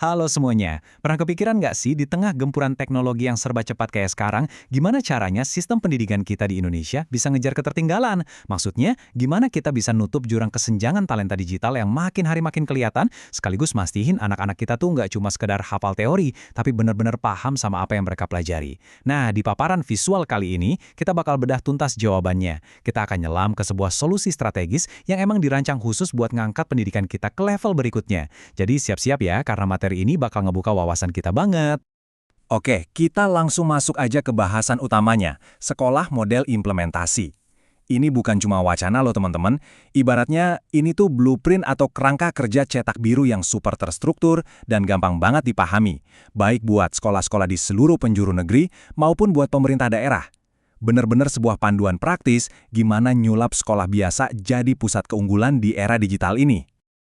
Halo semuanya, pernah kepikiran nggak sih di tengah gempuran teknologi yang serba cepat kayak sekarang, gimana caranya sistem pendidikan kita di Indonesia bisa ngejar ketertinggalan? Maksudnya, gimana kita bisa nutup jurang kesenjangan talenta digital yang makin hari makin kelihatan, sekaligus mastiin anak-anak kita tuh nggak cuma sekedar hafal teori, tapi benar-benar paham sama apa yang mereka pelajari. Nah, di paparan visual kali ini, kita bakal bedah tuntas jawabannya. Kita akan nyelam ke sebuah solusi strategis yang emang dirancang khusus buat ngangkat pendidikan kita ke level berikutnya. Jadi siap-siap ya, karena materi ini bakal ngebuka wawasan kita banget. Oke, kita langsung masuk aja ke bahasan utamanya, sekolah model implementasi. Ini bukan cuma wacana loh teman-teman, ibaratnya ini tuh blueprint atau kerangka kerja cetak biru yang super terstruktur dan gampang banget dipahami, baik buat sekolah-sekolah di seluruh penjuru negeri maupun buat pemerintah daerah. Bener-bener sebuah panduan praktis gimana nyulap sekolah biasa jadi pusat keunggulan di era digital ini.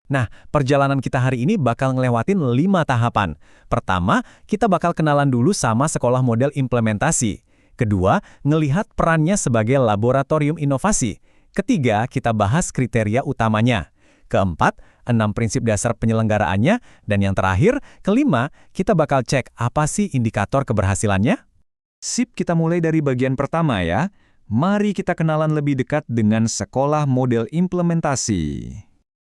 Nah, perjalanan kita hari ini bakal ngelewatin 5 tahapan. Pertama, kita bakal kenalan dulu sama sekolah model implementasi. Kedua, ngelihat perannya sebagai laboratorium inovasi. Ketiga, kita bahas kriteria utamanya. Keempat, 6 prinsip dasar penyelenggaraannya. Dan yang terakhir, kelima, kita bakal cek apa sih indikator keberhasilannya. Sip, kita mulai dari bagian pertama ya. Mari kita kenalan lebih dekat dengan sekolah model implementasi.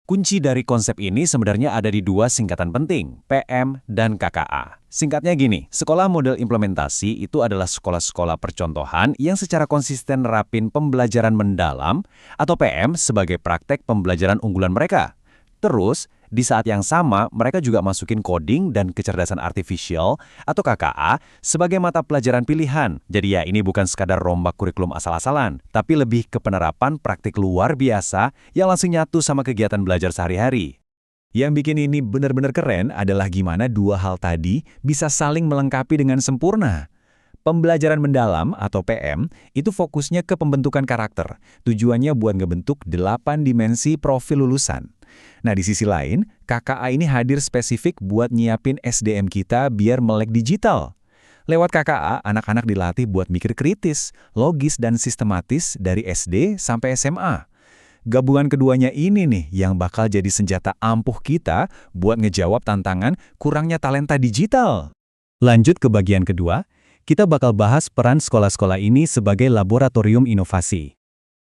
Kunci dari konsep ini sebenarnya ada di 2 singkatan penting, PM dan KKA. Singkatnya gini, sekolah model implementasi itu adalah sekolah-sekolah percontohan yang secara konsisten nerapin pembelajaran mendalam atau PM sebagai praktek pembelajaran unggulan mereka. Terus, di saat yang sama, mereka juga masukin coding dan kecerdasan artifisial atau KKA sebagai mata pelajaran pilihan. Jadi ya, ini bukan sekadar rombak kurikulum asal-asalan, tapi lebih ke penerapan praktik luar biasa yang langsung nyatu sama kegiatan belajar sehari-hari. Yang bikin ini benar-benar keren adalah gimana 2 hal tadi bisa saling melengkapi dengan sempurna. Pembelajaran mendalam atau PM itu fokusnya ke pembentukan karakter. Tujuannya buat ngebentuk 8 dimensi profil lulusan. Nah, di sisi lain, KKA ini hadir spesifik buat nyiapin SDM kita biar melek digital. Lewat KKA, anak-anak dilatih buat mikir kritis, logis, dan sistematis dari SD sampai SMA. Gabungan keduanya ini nih yang bakal jadi senjata ampuh kita buat ngejawab tantangan kurangnya talenta digital. Lanjut ke bagian kedua, kita bakal bahas peran sekolah-sekolah ini sebagai laboratorium inovasi.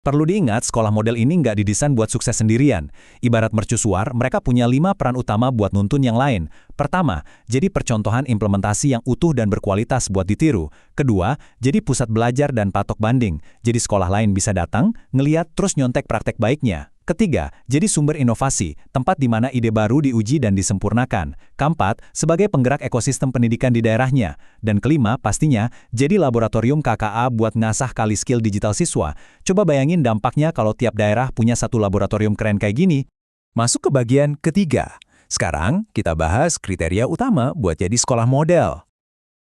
Perlu diingat, sekolah model ini nggak didesain buat sukses sendirian. Ibarat mercusuar, mereka punya 5 peran utama buat nuntun yang lain. Pertama, jadi percontohan implementasi yang utuh dan berkualitas buat ditiru. Kedua, jadi pusat belajar dan patok banding. Jadi sekolah lain bisa datang, ngeliat terus nyontek praktek baiknya. Ketiga, jadi sumber inovasi, tempat di mana ide baru diuji dan disempurnakan. Keempat, sebagai penggerak ekosistem pendidikan di daerahnya. Dan kelima, pastinya, jadi laboratorium KKA buat ngasah kali skill digital siswa. Coba bayangin dampaknya kalau tiap daerah punya satu laboratorium keren kayak gini. Masuk ke bagian ketiga. Sekarang, kita bahas kriteria utama buat jadi sekolah model.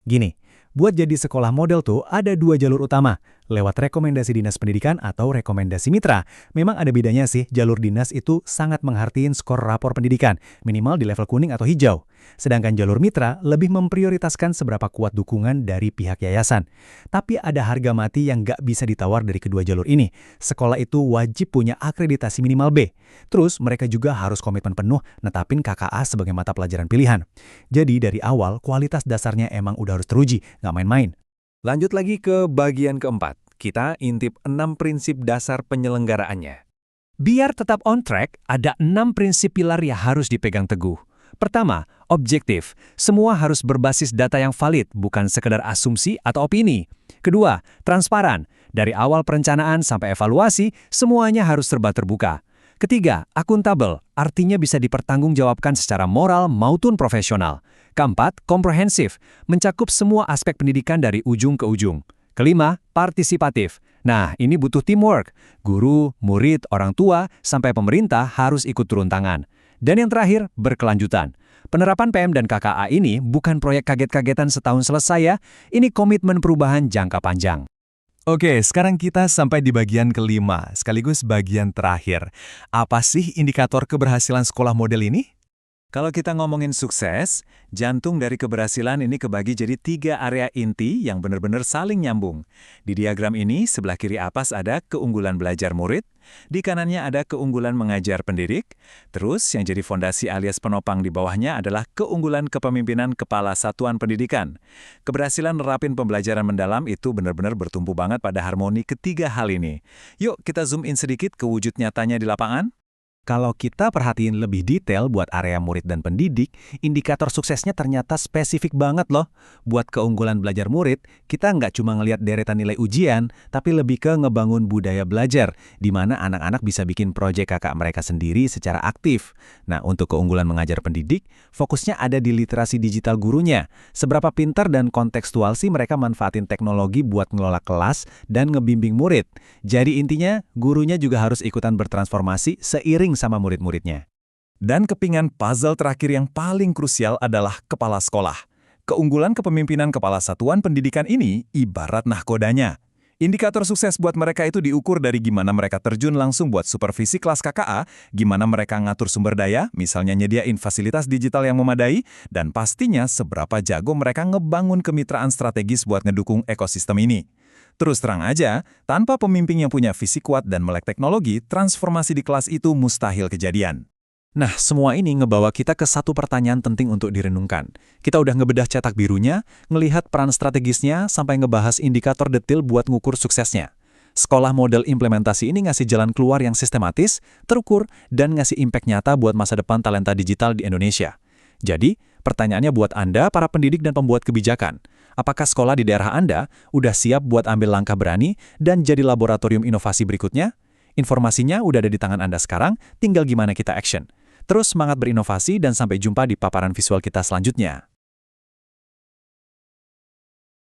Gini, buat jadi sekolah model tuh ada 2 jalur utama, lewat rekomendasi dinas pendidikan atau rekomendasi mitra. Memang ada bedanya sih, jalur dinas itu sangat menghartiin skor rapor pendidikan, minimal di level kuning atau hijau. Sedangkan jalur mitra lebih memprioritaskan seberapa kuat dukungan dari pihak yayasan. Tapi ada harga mati yang nggak bisa ditawar dari kedua jalur ini. Sekolah itu wajib punya akreditasi minimal B. Terus mereka juga harus komitmen penuh netapin KKA sebagai mata pelajaran pilihan. Jadi dari awal kualitas dasarnya emang udah harus teruji, nggak main-main. Lanjut lagi ke bagian keempat. Kita intip 6 prinsip dasar penyelenggaraannya. Biar tetap on track, ada 6 prinsip pilar yang harus dipegang teguh. Pertama, objektif. Semua harus berbasis data yang valid, bukan sekedar asumsi atau opini. Kedua, transparan. Dari awal perencanaan sampai evaluasi, semuanya harus serba terbuka. Ketiga, akuntabel. Artinya bisa dipertanggungjawabkan secara moral maupun profesional. Keempat, komprehensif, mencakup semua aspek pendidikan dari ujung ke ujung. Kelima, partisipatif. Nah, ini butuh teamwork. Guru, murid, orang tua, sampai pemerintah harus ikut turun tangan. Dan yang terakhir, berkelanjutan. Penerapan PM dan KKA ini bukan proyek kaget-kagetan setahun selesai ya, ini komitmen perubahan jangka panjang. Oke, sekarang kita sampai di bagian kelima, sekaligus bagian terakhir. Apa sih indikator keberhasilan sekolah model ini? Kalau kita ngomongin sukses, jantung dari keberhasilan ini kebagi jadi 3 area inti yang benar-benar saling nyambung. Di diagram ini, sebelah kiri atas ada keunggulan belajar murid, di kanannya ada keunggulan mengajar pendidik, terus yang jadi fondasi alias penopang di bawahnya adalah keunggulan kepemimpinan kepala satuan pendidikan. Keberhasilan nerapin pembelajaran mendalam itu benar-benar bertumpu banget pada harmoni ketiga hal ini. Yuk kita zoom in sedikit ke wujud nyatanya di lapangan. Kalau kita perhatiin lebih detail buat area murid dan pendidik, indikator suksesnya ternyata spesifik banget loh. Buat keunggulan belajar murid, kita nggak cuma ngelihat deretan nilai ujian, tapi lebih ke ngebangun budaya belajar, di mana anak-anak bisa bikin proyek kakak mereka sendiri secara aktif. Nah, untuk keunggulan mengajar pendidik, fokusnya ada di literasi digital gurunya. Seberapa pintar dan kontekstual sih mereka manfaatin teknologi buat ngelola kelas dan ngebimbing murid. Jadi intinya, gurunya juga harus ikutan bertransformasi seiring sama murid-muridnya. Dan kepingan puzzle terakhir yang paling krusial adalah kepala sekolah. Keunggulan kepemimpinan kepala satuan pendidikan ini ibarat nahkodanya. Indikator sukses buat mereka itu diukur dari gimana mereka terjun langsung buat supervisi kelas KKA, gimana mereka ngatur sumber daya, misalnya nyediain fasilitas digital yang memadai, dan pastinya seberapa jago mereka ngebangun kemitraan strategis buat ngedukung ekosistem ini. Terus terang aja, tanpa pemimpin yang punya visi kuat dan melek teknologi, transformasi di kelas itu mustahil kejadian. Nah, semua ini ngebawa kita ke satu pertanyaan penting untuk direnungkan. Kita udah ngebedah cetak birunya, ngelihat peran strategisnya, sampai ngebahas indikator detail buat ngukur suksesnya. Sekolah model implementasi ini ngasih jalan keluar yang sistematis, terukur, dan ngasih impact nyata buat masa depan talenta digital di Indonesia. Jadi, pertanyaannya buat Anda, para pendidik dan pembuat kebijakan. Apakah sekolah di daerah Anda udah siap buat ambil langkah berani dan jadi laboratorium inovasi berikutnya? Informasinya udah ada di tangan Anda sekarang, tinggal gimana kita action. Terus semangat berinovasi dan sampai jumpa di paparan visual kita selanjutnya.